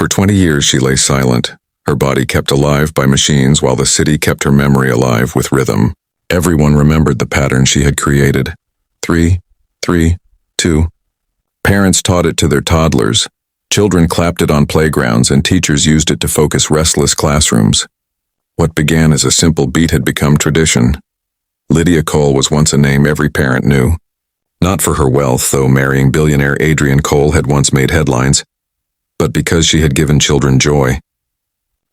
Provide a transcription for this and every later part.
For 20 years she lay silent, her body kept alive by machines while the city kept her memory alive with rhythm. Everyone remembered the pattern she had created. 3, 3, 2. Parents taught it to their toddlers. Children clapped it on playgrounds and teachers used it to focus restless classrooms. What began as a simple beat had become tradition. Lydia Cole was once a name every parent knew. Not for her wealth, though marrying billionaire Adrian Cole had once made headlines, but because she had given children joy.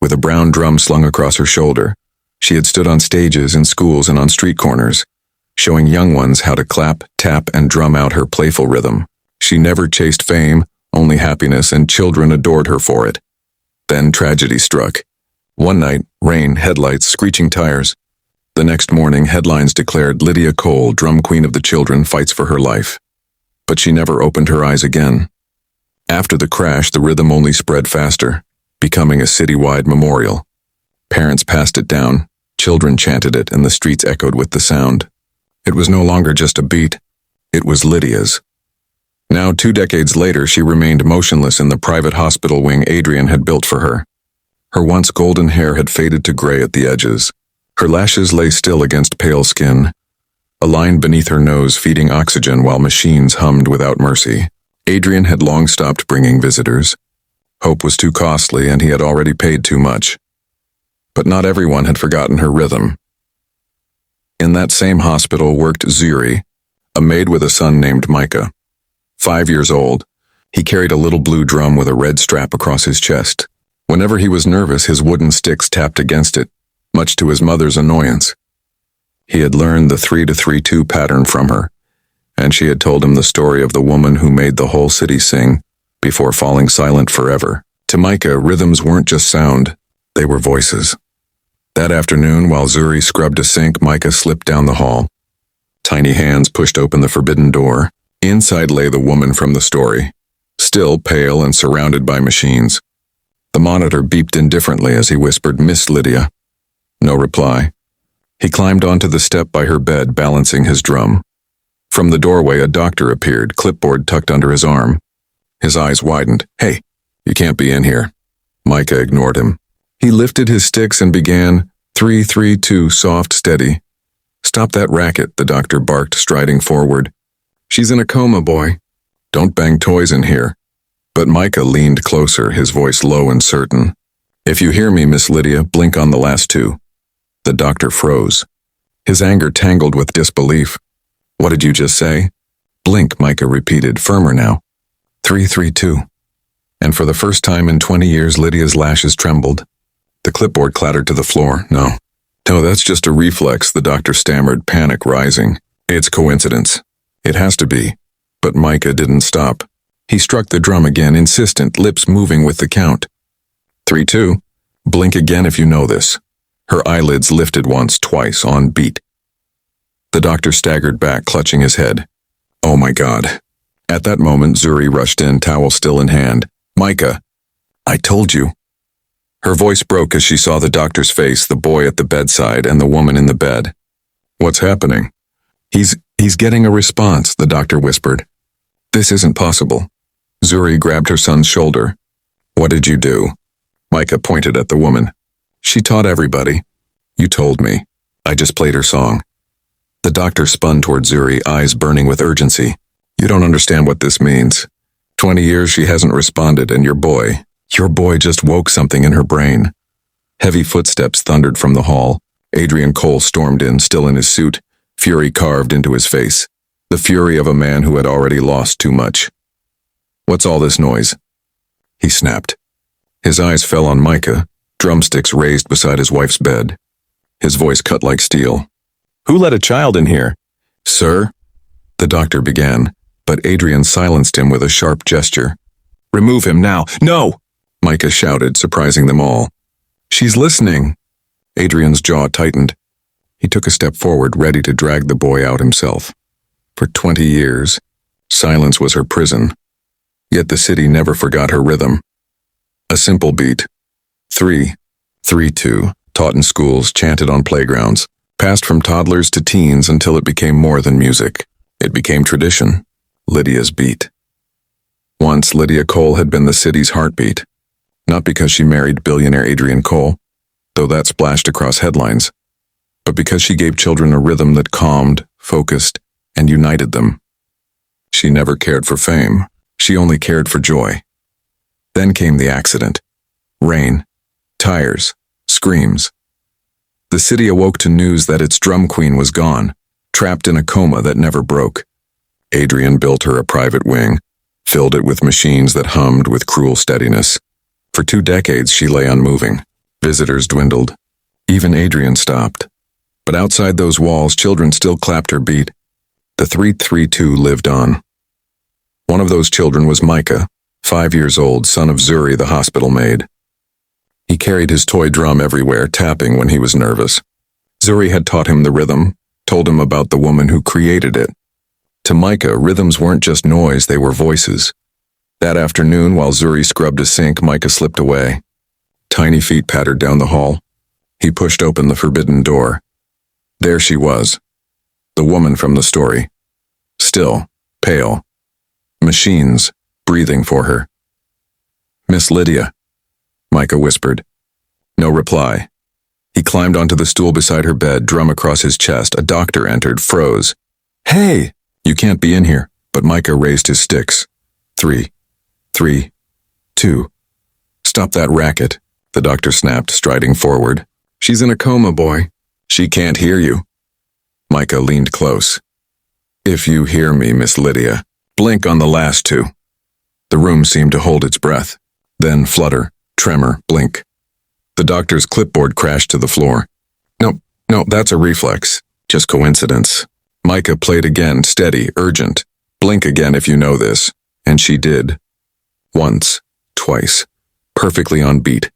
With a brown drum slung across her shoulder, she had stood on stages in schools and on street corners, showing young ones how to clap, tap, and drum out her playful rhythm. She never chased fame, only happiness, and children adored her for it. Then tragedy struck. One night, rain, headlights, screeching tires. The next morning, headlines declared Lydia Cole, drum queen of the children, fights for her life. But she never opened her eyes again. After the crash, the rhythm only spread faster, becoming a citywide memorial. Parents passed it down, children chanted it, and the streets echoed with the sound. It was no longer just a beat. It was Lydia's. Now, 2 decades later, she remained motionless in the private hospital wing Adrian had built for her. Her once golden hair had faded to gray at the edges. Her lashes lay still against pale skin, a line beneath her nose feeding oxygen while machines hummed without mercy. Adrian had long stopped bringing visitors. Hope was too costly and he had already paid too much. But not everyone had forgotten her rhythm. In that same hospital worked Zuri, a maid with a son named Micah. 5 years old, he carried a little blue drum with a red strap across his chest. Whenever he was nervous, his wooden sticks tapped against it, much to his mother's annoyance. He had learned the 3-3-2 pattern from her, and she had told him the story of the woman who made the whole city sing before falling silent forever. To Micah, rhythms weren't just sound, they were voices. That afternoon, while Zuri scrubbed a sink, Micah slipped down the hall. Tiny hands pushed open the forbidden door. Inside lay the woman from the story, still pale and surrounded by machines. The monitor beeped indifferently as he whispered, "Miss Lydia." No reply. He climbed onto the step by her bed, balancing his drum. From the doorway, a doctor appeared, clipboard tucked under his arm. His eyes widened. "Hey, you can't be in here." Micah ignored him. He lifted his sticks and began, 3-3-2, soft, steady. "Stop that racket," the doctor barked, striding forward. "She's in a coma, boy. Don't bang toys in here." But Micah leaned closer, his voice low and certain. "If you hear me, Miss Lydia, blink on the last 2. The doctor froze. His anger tangled with disbelief. "What did you just say?" "Blink," Micah repeated, firmer now. 3-3-2. And for the first time in 20 years, Lydia's lashes trembled. The clipboard clattered to the floor. No, that's just a reflex," the doctor stammered, panic rising. "It's coincidence. It has to be." But Micah didn't stop. He struck the drum again, insistent, lips moving with the count. 3-2. Blink again if you know this. Her eyelids lifted once, twice, on beat. The doctor staggered back, clutching his head. Oh my God. At that moment, Zuri rushed in, towel still in hand. "Micah, I told you." Her voice broke as she saw the doctor's face, the boy at the bedside, and the woman in the bed. "What's happening?" He's getting a response," the doctor whispered. "This isn't possible." Zuri grabbed her son's shoulder. "What did you do?" Micah pointed at the woman. "She taught everybody." "You told me. I just played her song." The doctor spun toward Zuri, eyes burning with urgency. "You don't understand what this means. 20 years she hasn't responded, and your boy just woke something in her brain." Heavy footsteps thundered from the hall. Adrian Cole stormed in, still in his suit, fury carved into his face. The fury of a man who had already lost too much. "What's all this noise?" he snapped. His eyes fell on Micah, drumsticks raised beside his wife's bed. His voice cut like steel. "Who let a child in here?" "Sir?" the doctor began, but Adrian silenced him with a sharp gesture. "Remove him now." "No!" Micah shouted, surprising them all. "She's listening." Adrian's jaw tightened. He took a step forward, ready to drag the boy out himself. For 20 years, silence was her prison. Yet the city never forgot her rhythm. A simple beat. 3-3-2, taught in schools, chanted on playgrounds, passed from toddlers to teens until it became more than music. It became tradition. Lydia's beat. Once, Lydia Cole had been the city's heartbeat. Not because she married billionaire Adrian Cole, though that splashed across headlines, but because she gave children a rhythm that calmed, focused, and united them. She never cared for fame. She only cared for joy. Then came the accident. Rain, tires, screams. The city awoke to news that its drum queen was gone, trapped in a coma that never broke. Adrian built her a private wing, filled it with machines that hummed with cruel steadiness. For 2 decades she lay unmoving. Visitors dwindled. Even Adrian stopped. But outside those walls, children still clapped her beat. The 332 lived on. One of those children was Micah, 5 years old, son of Zuri, the hospital maid. He carried his toy drum everywhere, tapping when he was nervous. Zuri had taught him the rhythm, told him about the woman who created it. To Micah, rhythms weren't just noise, they were voices. That afternoon, while Zuri scrubbed a sink, Micah slipped away. Tiny feet pattered down the hall. He pushed open the forbidden door. There she was, the woman from the story. Still, pale. Machines, breathing for her. "Miss Lydia," Micah whispered. No reply. He climbed onto the stool beside her bed, drum across his chest. A doctor entered, froze. "Hey! You can't be in here." But Micah raised his sticks. 3, 2. "Stop that racket," the doctor snapped, striding forward. "She's in a coma, boy. She can't hear you." Micah leaned close. "If you hear me, Miss Lydia, blink on the last 2. The room seemed to hold its breath. Then flutter, tremor, blink. The doctor's clipboard crashed to the floor. No, that's a reflex. Just coincidence." Micah played again, steady, urgent. "Blink again if you know this." And she did. Once, twice. Perfectly on beat.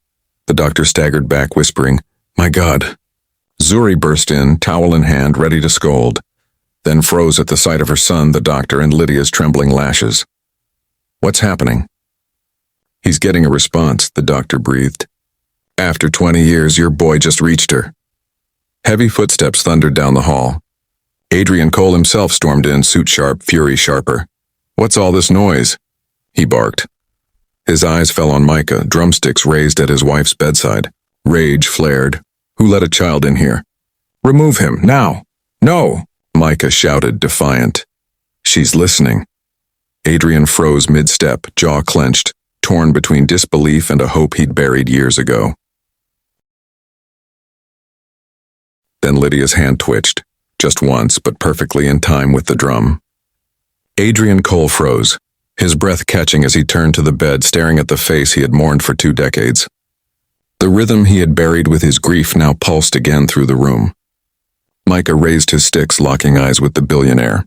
The doctor staggered back, whispering, "My God." Zuri burst in, towel in hand, ready to scold. Then froze at the sight of her son, the doctor, and Lydia's trembling lashes. "What's happening?" "He's getting a response," the doctor breathed. "After 20 years, your boy just reached her." Heavy footsteps thundered down the hall. Adrian Cole himself stormed in, suit sharp, fury sharper. "What's all this noise?" he barked. His eyes fell on Micah, drumsticks raised at his wife's bedside. Rage flared. "Who let a child in here?" "Remove him, now!" "No!" Micah shouted, defiant. "She's listening." Adrian froze mid-step, jaw clenched, torn between disbelief and a hope he'd buried years ago. Then Lydia's hand twitched, just once, but perfectly in time with the drum. Adrian Cole froze, his breath catching as he turned to the bed, staring at the face he had mourned for 2 decades. The rhythm he had buried with his grief now pulsed again through the room. Micah raised his sticks, locking eyes with the billionaire.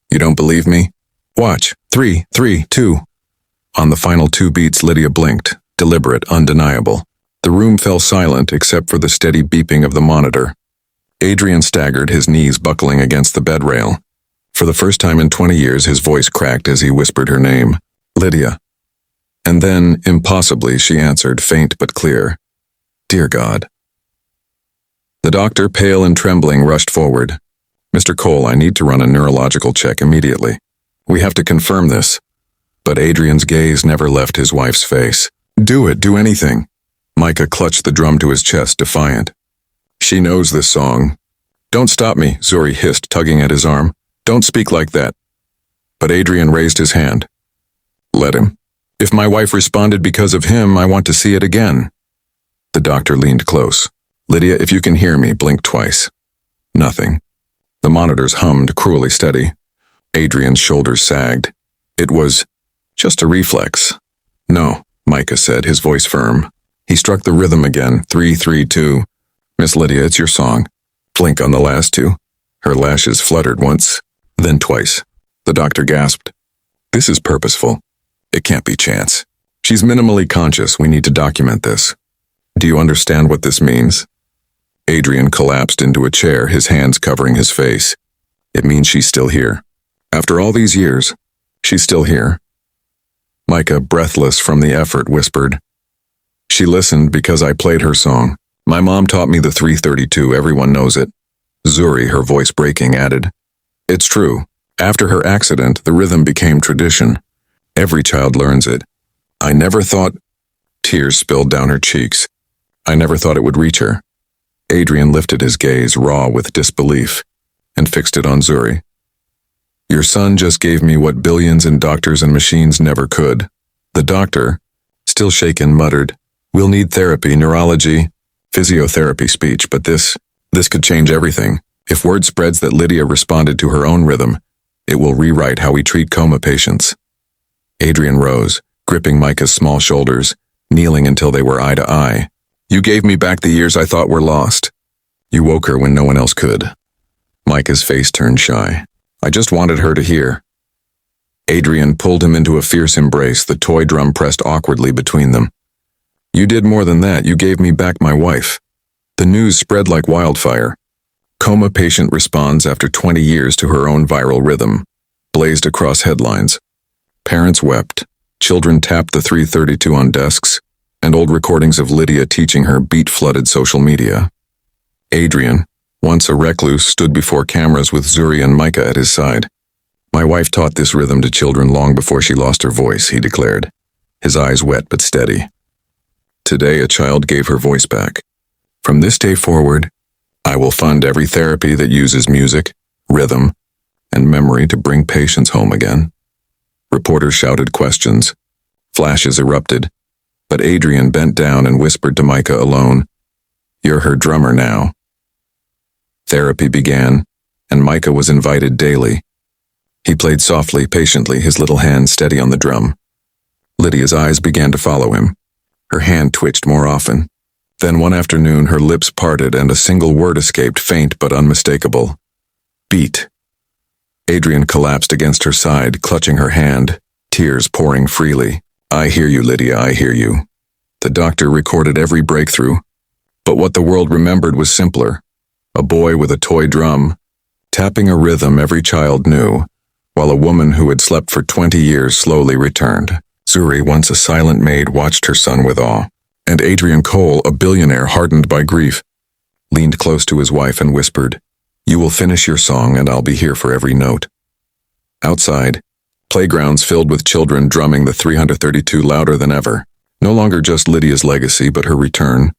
"You don't believe me? Watch. 3, 2. On the final 2 beats, Lydia blinked, deliberate, undeniable. The room fell silent except for the steady beeping of the monitor. Adrian staggered, his knees buckling against the bed rail. For the first time in 20 years, his voice cracked as he whispered her name. "Lydia." And then, impossibly, she answered, faint but clear. "Dear God." The doctor, pale and trembling, rushed forward. "Mr. Cole, I need to run a neurological check immediately. We have to confirm this." But Adrian's gaze never left his wife's face. "Do it, do anything." Micah clutched the drum to his chest, defiant. "She knows this song." "Don't stop me," Zuri hissed, tugging at his arm. "Don't speak like that." But Adrian raised his hand. "Let him. If my wife responded because of him, I want to see it again." The doctor leaned close. "Lydia, if you can hear me, blink twice." Nothing. The monitors hummed, cruelly steady. Adrian's shoulders sagged. It was just a reflex. "No," Micah said, his voice firm. He struck the rhythm again, 3, 2. "Miss Lydia, it's your song. Blink on the last 2. Her lashes fluttered once, then twice. The doctor gasped. "This is purposeful. It can't be chance. She's minimally conscious. We need to document this. Do you understand what this means?" Adrian collapsed into a chair, his hands covering his face. "It means she's still here. After all these years, she's still here." Micah, breathless from the effort, whispered, "She listened because I played her song. My mom taught me the 332, everyone knows it." Zuri, her voice breaking, added, "It's true. After her accident, the rhythm became tradition. Every child learns it. I never thought..." Tears spilled down her cheeks. I never thought it would reach her. Adrian lifted his gaze, raw with disbelief, and fixed it on Zuri. Your son just gave me what billions in doctors and machines never could. The doctor, still shaken, muttered, We'll need therapy, neurology, physiotherapy, speech, but this could change everything. If word spreads that Lydia responded to her own rhythm, it will rewrite how we treat coma patients. Adrian rose, gripping Micah's small shoulders, kneeling until they were eye to eye. You gave me back the years I thought were lost. You woke her when no one else could. Micah's face turned shy. I just wanted her to hear. Adrian pulled him into a fierce embrace, the toy drum pressed awkwardly between them. You did more than that, you gave me back my wife. The news spread like wildfire. Coma patient responds after 20 years to her own viral rhythm. Blazed across headlines. Parents wept. Children tapped the 332 on desks, and old recordings of Lydia teaching her beat flooded social media. Adrian, once a recluse, stood before cameras with Zuri and Micah at his side. My wife taught this rhythm to children long before she lost her voice, he declared, his eyes wet but steady. Today a child gave her voice back. From this day forward, I will fund every therapy that uses music, rhythm, and memory to bring patients home again. Reporters shouted questions. Flashes erupted, but Adrian bent down and whispered to Micah alone, You're her drummer now. Therapy began, and Micah was invited daily. He played softly, patiently, his little hand steady on the drum. Lydia's eyes began to follow him. Her hand twitched more often. Then one afternoon her lips parted and a single word escaped, faint but unmistakable. Beat. Adrian collapsed against her side, clutching her hand, tears pouring freely. I hear you, Lydia, I hear you. The doctor recorded every breakthrough. But what the world remembered was simpler. A boy with a toy drum, tapping a rhythm every child knew, while a woman who had slept for 20 years slowly returned. Zuri, once a silent maid, watched her son with awe. And Adrian Cole, a billionaire hardened by grief, leaned close to his wife and whispered, You will finish your song and I'll be here for every note. Outside, playgrounds filled with children drumming the 332 louder than ever. No longer just Lydia's legacy, but her return,